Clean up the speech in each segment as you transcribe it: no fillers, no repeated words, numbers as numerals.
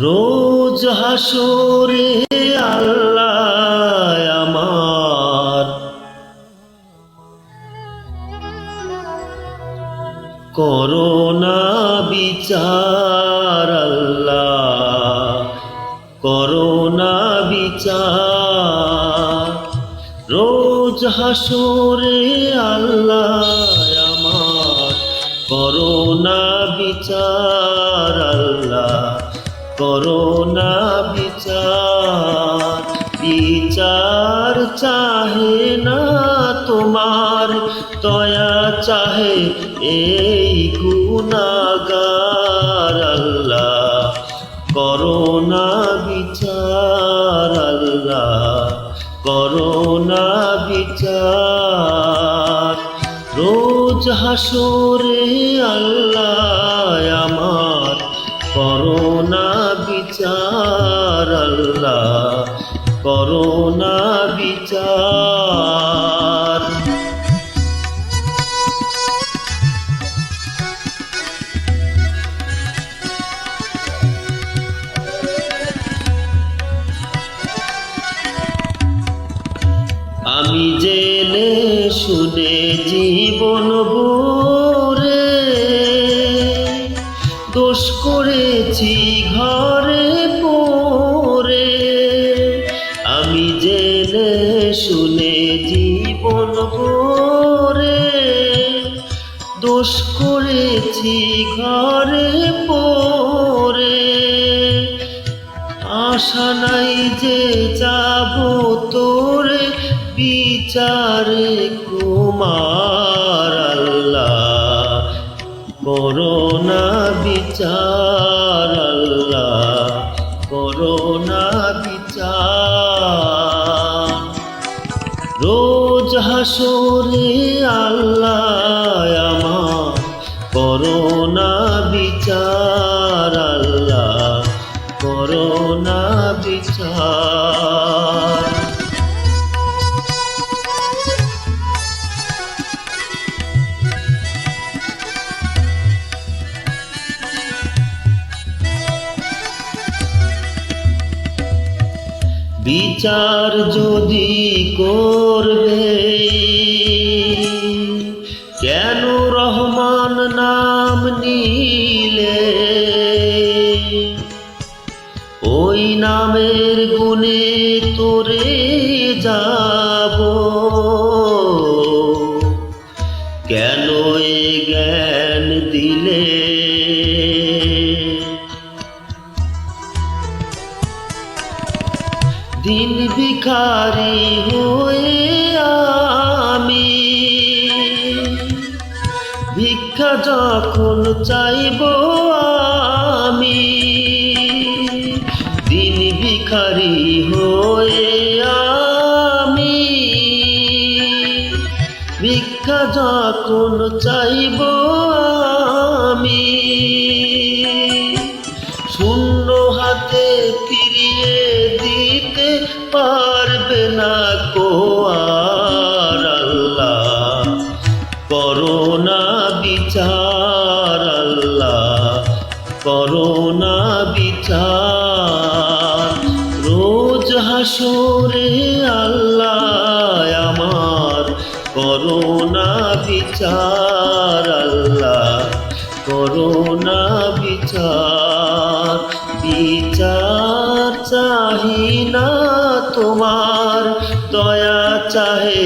রোজ হাসরে আল্লাহ আমার করোনা বিচার, আল্লাহ করোনা বিচার। রোজ হাসরে আল্লাহ আমার করোনা বিচার, আল্লাহ করোনা বিচার। বিচার চাহে না তোমার, দয়া চাহে এই গুনাহগার, আল্লাহ করোনা বিচার, আল্লাহ করোনা বিচার। রোজ হাসরে আল্লাহ আমার করোনা বিচার, আল্লাহ করোনা বিচার। আমি জেনে শুনে জীবন ভরে দোষ করেছি ঘরে পড়ে। আমি জেনে শুনে জীবন ভরে দোষ করেছি ঘরে পড়ে। আশা নাই যে যাব তোরে বিচারে কুমার, আল্লাহ করোনা বিচার, আল্লাহ করোনা বিচার। রোজ হাসরে আল্লাহ আমার করোনা বিচার, আল্লাহ করোনা বিচার। বিচার যদি করবে কেন রহমান নাম নিলে? ওই নামের গুণে তোরে যাব, কেন এ জ্ঞান দিলে? দিন ভিখারি হয়ে আমি ভিক্ষা যখন চাইব আমি, দিন ভিখারি হয়ে আমি ভিক্ষা যখন চাইব আমি, শূন্য হাতে ফিরিয়ে দিতে পারবে না কো আর, আল্লাহ করোনা বিচার, আল্লাহ করোনা বিচার। রোজ হাসরে আল্লাহ আমার করোনা বিচার, আল্লাহ করোনা বিচার। বিচার চাহি না তোমার, দয়া চাহে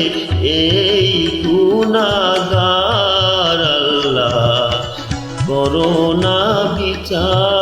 এই গুনাহগার, আল্লাহ করোনা বিচার।